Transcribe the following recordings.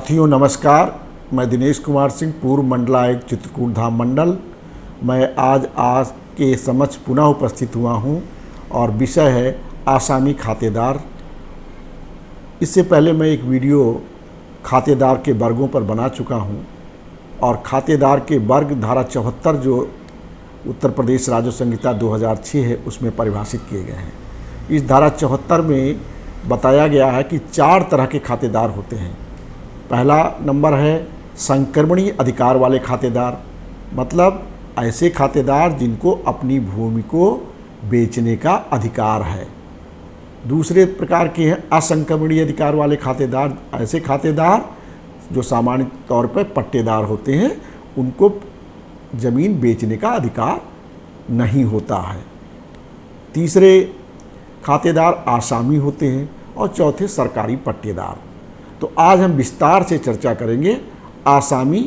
साथियों नमस्कार। मैं दिनेश कुमार सिंह, पूर्व मंडलायुक्त चित्रकूट धाम मंडल। मैं आज के समक्ष पुनः उपस्थित हुआ हूं और विषय है आसामी खातेदार। इससे पहले मैं एक वीडियो खातेदार के वर्गों पर बना चुका हूं और खातेदार के वर्ग धारा 74 जो उत्तर प्रदेश राजस्व संहिता 2006 है उसमें परिभाषित किए गए हैं। इस धारा 74 में बताया गया है कि 4 तरह के खातेदार होते हैं। पहला नंबर है संक्रमणीय अधिकार वाले खातेदार, मतलब ऐसे खातेदार जिनको अपनी भूमि को बेचने का अधिकार है। दूसरे प्रकार के हैं असंक्रमणीय अधिकार वाले खातेदार, ऐसे खातेदार जो सामान्य तौर पर पट्टेदार होते हैं, उनको ज़मीन बेचने का अधिकार नहीं होता है। तीसरे खातेदार आसामी होते हैं और चौथे सरकारी पट्टेदार। तो आज हम विस्तार से चर्चा करेंगे आसामी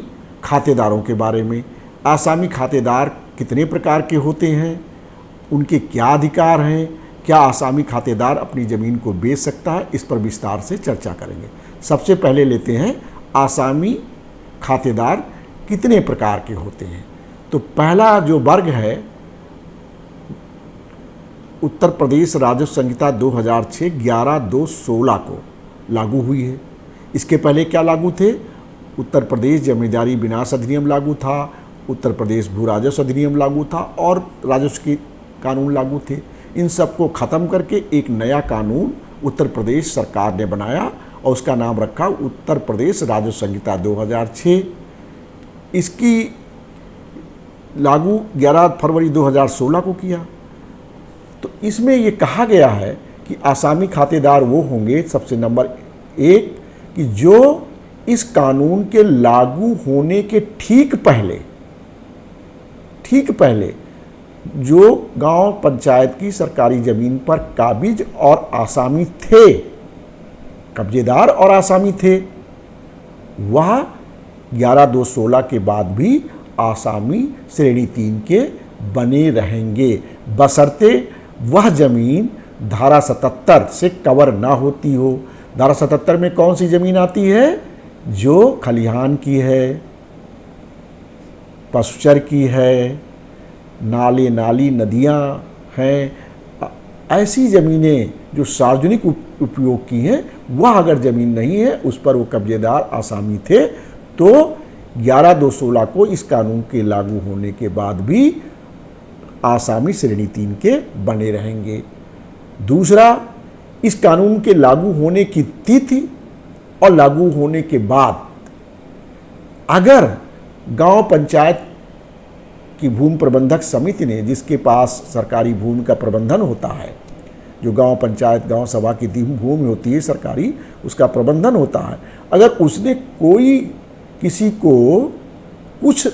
खातेदारों के बारे में। आसामी खातेदार कितने प्रकार के होते हैं, उनके क्या अधिकार हैं, क्या आसामी खातेदार अपनी ज़मीन को बेच सकता है, इस पर विस्तार से चर्चा करेंगे। सबसे पहले लेते हैं आसामी खातेदार कितने प्रकार के होते हैं। तो पहला जो वर्ग है उत्तर प्रदेश राजस्व संहिता 2006 11/2/16 को लागू हुई है। इसके पहले क्या लागू थे? उत्तर प्रदेश जमींदारी विनाश अधिनियम लागू था, उत्तर प्रदेश भू राजस्व अधिनियम लागू था और राजस्व के कानून लागू थे। इन सबको ख़त्म करके एक नया कानून उत्तर प्रदेश सरकार ने बनाया और उसका नाम रखा उत्तर प्रदेश राजस्व संहिता 2006। इसकी लागू 11 फरवरी 2016 को किया। तो इसमें ये कहा गया है कि आसामी खातेदार वो होंगे, सबसे नंबर 1, कि जो इस कानून के लागू होने के ठीक पहले जो गांव पंचायत की सरकारी ज़मीन पर काबिज और आसामी थे, कब्जेदार और आसामी थे, वह 11/2/16 के बाद भी आसामी श्रेणी 3 के बने रहेंगे, बशर्ते वह ज़मीन धारा 77 से कवर ना होती हो। धारा 77 में कौन सी ज़मीन आती है? जो खलिहान की है, पशुचर की है, नाले नाली नदियाँ हैं, ऐसी ज़मीनें जो सार्वजनिक उपयोग की हैं, वह अगर ज़मीन नहीं है, उस पर वो कब्जेदार आसामी थे, तो 11/2/16 को इस कानून के लागू होने के बाद भी आसामी श्रेणी 3 के बने रहेंगे। दूसरा, इस कानून के लागू होने की तिथि और लागू होने के बाद अगर गांव पंचायत की भूमि प्रबंधक समिति ने, जिसके पास सरकारी भूमि का प्रबंधन होता है, जो गांव पंचायत गांव सभा की भूमि होती है सरकारी, उसका प्रबंधन होता है, अगर उसने कोई किसी को कुछ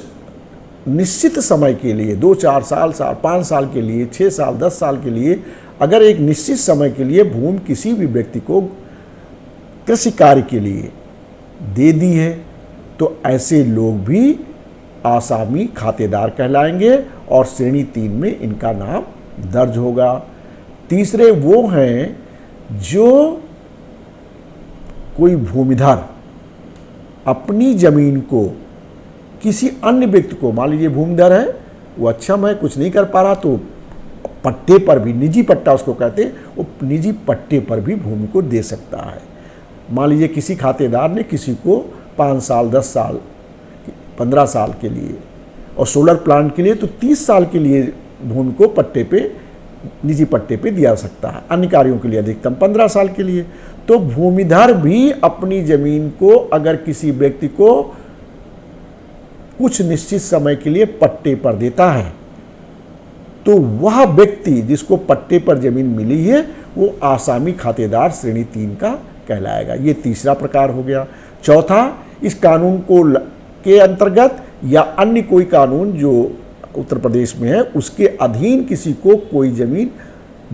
निश्चित समय के लिए 2-4 साल 5 साल के लिए, 6 साल 10 साल के लिए, अगर एक निश्चित समय के लिए भूमि किसी भी व्यक्ति को कृषि कार्य के लिए दे दी है, तो ऐसे लोग भी आसामी खातेदार कहलाएंगे और श्रेणी 3 में इनका नाम दर्ज होगा। तीसरे वो हैं जो कोई भूमिधर अपनी ज़मीन को किसी अन्य व्यक्ति को, मान लीजिए भूमिधर है, वो अक्षम है, कुछ नहीं कर पा रहा, तो पट्टे पर भी, निजी पट्टा उसको कहते हैं, वो निजी पट्टे पर भी भूमि को दे सकता है। मान लीजिए किसी खातेदार ने किसी को 5 साल 10 साल 15 साल के लिए और सोलर प्लांट के लिए तो 30 साल के लिए भूमि को पट्टे पे, निजी पट्टे पे दिया सकता है, अन्य कार्यों के लिए अधिकतम 15 साल के लिए। तो भूमिधर भी अपनी ज़मीन को अगर किसी व्यक्ति को कुछ निश्चित समय के लिए पट्टे पर देता है, तो वह व्यक्ति जिसको पट्टे पर ज़मीन मिली है, वो आसामी खातेदार श्रेणी 3 का कहलाएगा। ये तीसरा प्रकार हो गया। चौथा, इस कानून को के अंतर्गत या अन्य कोई कानून जो उत्तर प्रदेश में है, उसके अधीन किसी को कोई ज़मीन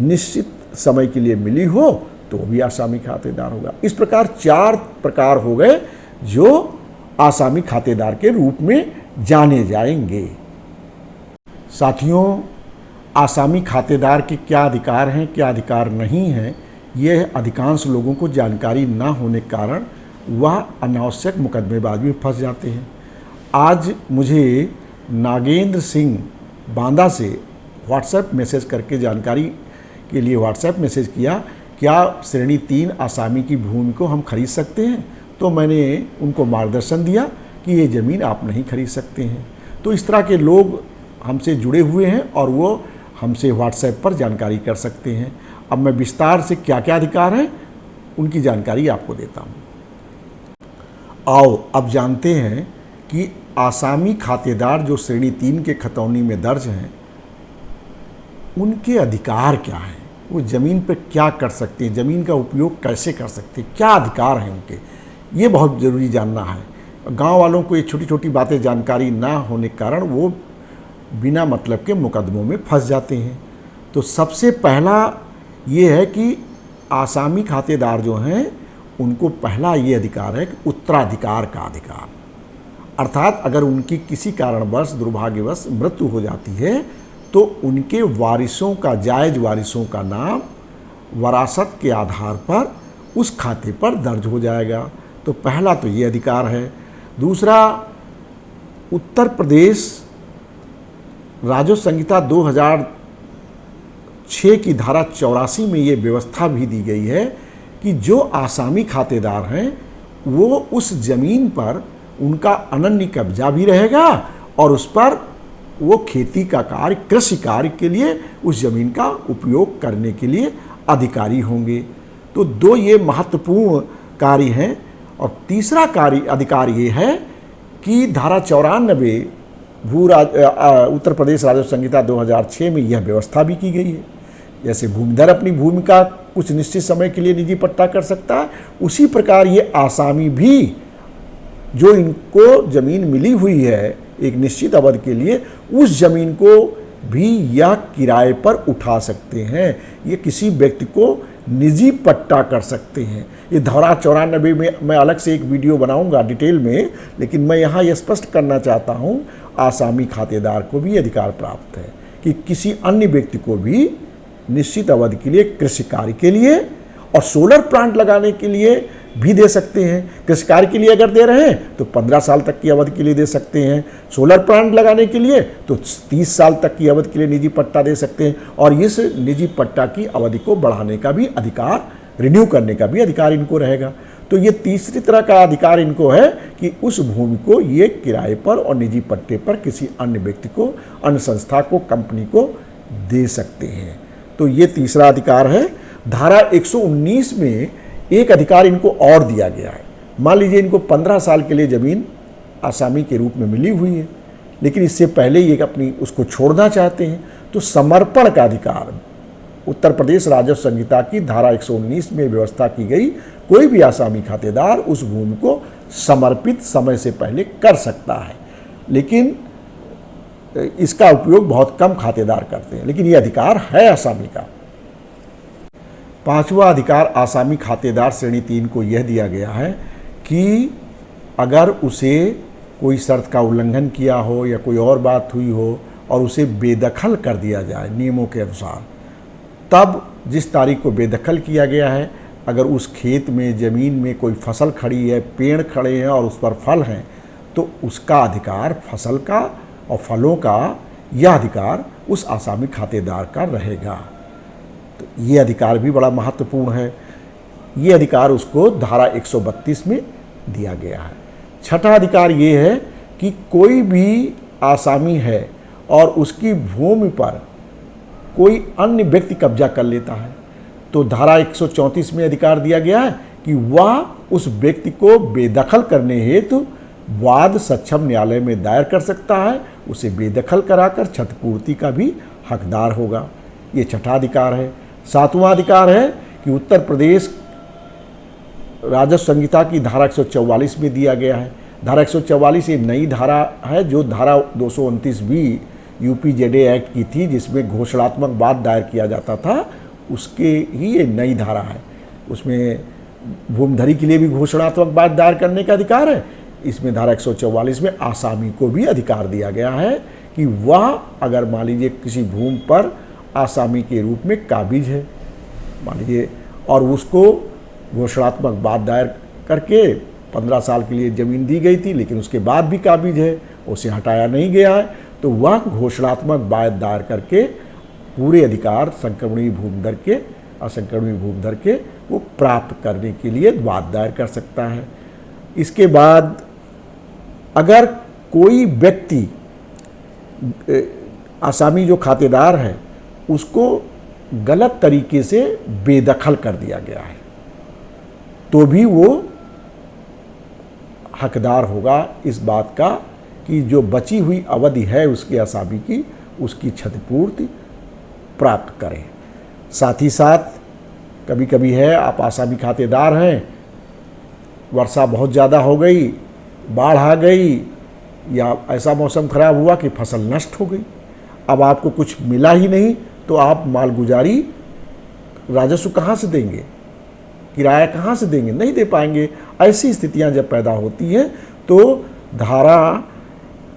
निश्चित समय के लिए मिली हो, तो भी आसामी खातेदार होगा। इस प्रकार 4 प्रकार हो गए जो आसामी खातेदार के रूप में जाने जाएंगे। साथियों, आसामी खातेदार के क्या अधिकार हैं, क्या अधिकार नहीं हैं, यह अधिकांश लोगों को जानकारी ना होने के कारण वह अनावश्यक मुकदमेबाजी में फंस जाते हैं। आज मुझे नागेंद्र सिंह बांदा से व्हाट्सएप मैसेज करके जानकारी के लिए व्हाट्सएप मैसेज किया, क्या श्रेणी 3 आसामी की भूमि को हम खरीद सकते हैं? तो मैंने उनको मार्गदर्शन दिया कि ये ज़मीन आप नहीं खरीद सकते हैं। तो इस तरह के लोग हमसे जुड़े हुए हैं और वो हमसे व्हाट्सएप पर जानकारी कर सकते हैं। अब मैं विस्तार से क्या क्या अधिकार हैं उनकी जानकारी आपको देता हूँ। आओ अब जानते हैं कि आसामी खातेदार जो श्रेणी 3 के खतौनी में दर्ज हैं उनके अधिकार क्या हैं, वो ज़मीन पर क्या कर सकते हैं, ज़मीन का उपयोग कैसे कर सकते हैं, क्या अधिकार हैं उनके, ये बहुत ज़रूरी जानना है। गांव वालों को ये छोटी छोटी बातें जानकारी ना होने के कारण वो बिना मतलब के मुकदमों में फंस जाते हैं। तो सबसे पहला ये है कि आसामी खातेदार जो हैं उनको पहला ये अधिकार है कि उत्तराधिकार का अधिकार, अर्थात अगर उनकी किसी कारणवश दुर्भाग्यवश मृत्यु हो जाती है तो उनके वारिसों का, जायज़ वारिसों का नाम वरासत के आधार पर उस खाते पर दर्ज हो जाएगा। तो पहला तो ये अधिकार है। दूसरा, उत्तर प्रदेश राजस्व संहिता 2006 की धारा 84 में ये व्यवस्था भी दी गई है कि जो आसामी खातेदार हैं वो उस ज़मीन पर उनका अनन्य कब्जा भी रहेगा और उस पर वो खेती का कार्य, कृषि कार्य के लिए उस ज़मीन का उपयोग करने के लिए अधिकारी होंगे। तो दो ये महत्वपूर्ण कार्य हैं। और तीसरा कार्य अधिकार ये है कि धारा 94 उत्तर प्रदेश राजस्व संहिता 2006 में यह व्यवस्था भी की गई है। जैसे भूमिधर अपनी भूमि का कुछ निश्चित समय के लिए निजी पट्टा कर सकता है, उसी प्रकार ये आसामी भी जो इनको ज़मीन मिली हुई है एक निश्चित अवधि के लिए, उस ज़मीन को भी यह किराए पर उठा सकते हैं। ये किसी व्यक्ति को निजी पट्टा कर सकते हैं। ये धारा 94 में मैं अलग से एक वीडियो बनाऊंगा डिटेल में, लेकिन मैं यहाँ ये स्पष्ट करना चाहता हूँ आसामी खातेदार को भी अधिकार प्राप्त है कि किसी अन्य व्यक्ति को भी निश्चित अवधि के लिए कृषि कार्य के लिए और सोलर प्लांट लगाने के लिए भी दे सकते हैं। कृषि कार्य के लिए अगर दे रहे हैं तो 15 साल तक की अवधि के लिए दे सकते हैं, सोलर प्लांट लगाने के लिए तो 30 साल तक की अवधि के लिए निजी पट्टा दे सकते हैं। और इस निजी पट्टा की अवधि को बढ़ाने का भी अधिकार, रिन्यू करने का भी अधिकार इनको रहेगा। तो ये तीसरी तरह का अधिकार इनको है कि उस भूमि को ये किराए पर और निजी पट्टे पर किसी अन्य व्यक्ति को, अन्य संस्था को, कंपनी को दे सकते हैं। तो ये तीसरा अधिकार है। धारा 119 में एक अधिकार इनको और दिया गया है। मान लीजिए इनको 15 साल के लिए ज़मीन आसामी के रूप में मिली हुई है, लेकिन इससे पहले ये अपनी उसको छोड़ना चाहते हैं, तो समर्पण का अधिकार उत्तर प्रदेश राजस्व संहिता की धारा 119 में व्यवस्था की गई। कोई भी आसामी खातेदार उस भूमि को समर्पित समय से पहले कर सकता है, लेकिन इसका उपयोग बहुत कम खातेदार करते हैं, लेकिन ये अधिकार है आसामी का। पांचवा अधिकार आसामी खातेदार श्रेणी 3 को यह दिया गया है कि अगर उसे कोई शर्त का उल्लंघन किया हो या कोई और बात हुई हो और उसे बेदखल कर दिया जाए नियमों के अनुसार, तब जिस तारीख को बेदखल किया गया है, अगर उस खेत में, ज़मीन में कोई फसल खड़ी है, पेड़ खड़े हैं और उस पर फल हैं, तो उसका अधिकार, फसल का और फलों का यह अधिकार उस आसामी खातेदार का रहेगा। तो ये अधिकार भी बड़ा महत्वपूर्ण है। ये अधिकार उसको धारा 132 में दिया गया है। छठा अधिकार ये है कि कोई भी आसामी है और उसकी भूमि पर कोई अन्य व्यक्ति कब्जा कर लेता है, तो धारा 134 में अधिकार दिया गया है कि वह उस व्यक्ति को बेदखल करने हेतु वाद सक्षम न्यायालय में दायर कर सकता है, उसे बेदखल कराकर क्षतिपूर्ति का भी हकदार होगा। ये छठा अधिकार है। सातवां अधिकार है कि उत्तर प्रदेश राजस्व संहिता की धारा 144 में दिया गया है। धारा 144 ये नई धारा है जो धारा 229B UPZA एक्ट की थी, जिसमें घोषणात्मक वाद दायर किया जाता था, उसके ही ये नई धारा है। उसमें भूमिधरी के लिए भी घोषणात्मक वाद दायर करने का अधिकार है। इसमें धारा 144 में आसामी को भी अधिकार दिया गया है कि वह अगर मान लीजिए किसी भूमि पर आसामी के रूप में काबिज है मान लीजिए, और उसको घोषणात्मक वाद दायर करके 15 साल के लिए ज़मीन दी गई थी, लेकिन उसके बाद भी काबिज है, उसे हटाया नहीं गया है। तो वह घोषणात्मक बायत दायर करके पूरे अधिकार संक्रमणीय भूमिधर के, असंक्रमणीय भूमिधर के वो प्राप्त करने के लिए बात दायर कर सकता है। इसके बाद अगर कोई व्यक्ति आसामी जो खातेदार है उसको गलत तरीके से बेदखल कर दिया गया है तो भी वो हकदार होगा इस बात का कि जो बची हुई अवधि है उसके आसामी की, उसकी क्षतिपूर्ति प्राप्त करें। साथ ही साथ कभी कभी है आप आसामी खातेदार हैं, वर्षा बहुत ज़्यादा हो गई, बाढ़ आ गई या ऐसा मौसम ख़राब हुआ कि फसल नष्ट हो गई, अब आपको कुछ मिला ही नहीं, तो आप मालगुजारी राजस्व कहाँ से देंगे, किराया कहाँ से देंगे, नहीं दे पाएंगे। ऐसी स्थितियां जब पैदा होती हैं तो धारा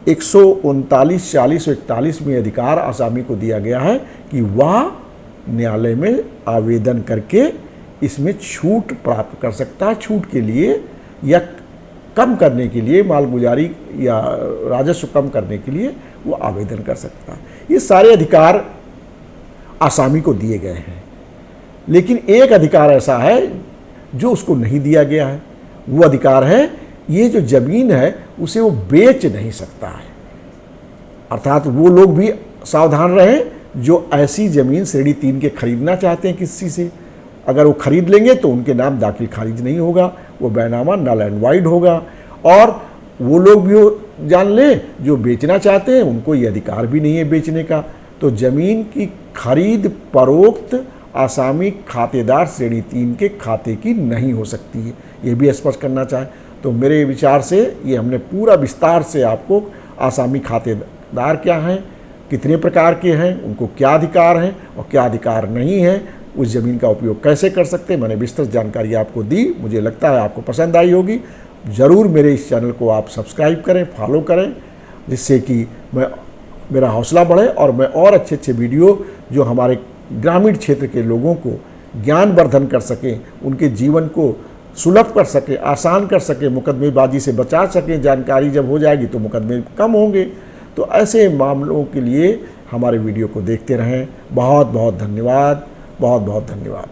139, 40 और 41 में अधिकार आसामी को दिया गया है कि वह न्यायालय में आवेदन करके इसमें छूट प्राप्त कर सकता है। छूट के लिए या कम करने के लिए, मालगुजारी या राजस्व कम करने के लिए वो आवेदन कर सकता है। ये सारे अधिकार आसामी को दिए गए हैं, लेकिन एक अधिकार ऐसा है जो उसको नहीं दिया गया है। वो अधिकार है ये जो ज़मीन है उसे वो बेच नहीं सकता है। अर्थात वो लोग भी सावधान रहें जो ऐसी ज़मीन श्रेणी 3 के खरीदना चाहते हैं किसी से। अगर वो खरीद लेंगे तो उनके नाम दाखिल खारिज नहीं होगा, वो बैनामा नल एंड वाइड होगा। और वो लोग भी जान लें जो बेचना चाहते हैं उनको ये अधिकार भी नहीं है बेचने का। तो ज़मीन की खरीद परोक्त आसामी खातेदार श्रेणी 3 के खाते की नहीं हो सकती है, ये भी स्पष्ट करना चाहें। तो मेरे विचार से ये हमने पूरा विस्तार से आपको आसामी खातेदार क्या हैं, कितने प्रकार के हैं, उनको क्या अधिकार हैं और क्या अधिकार नहीं है, उस ज़मीन का उपयोग कैसे कर सकते हैं, मैंने विस्तृत जानकारी आपको दी। मुझे लगता है आपको पसंद आई होगी। ज़रूर मेरे इस चैनल को आप सब्सक्राइब करें, फॉलो करें, जिससे कि मेरा हौसला बढ़े और मैं और अच्छे अच्छे वीडियो जो हमारे ग्रामीण क्षेत्र के लोगों को ज्ञानवर्धन कर सकें, उनके जीवन को सुलभ कर सके, आसान कर सके, मुकदमेबाजी से बचा सकें। जानकारी जब हो जाएगी तो मुकदमे कम होंगे। तो ऐसे मामलों के लिए हमारे वीडियो को देखते रहें। बहुत बहुत धन्यवाद, बहुत बहुत धन्यवाद।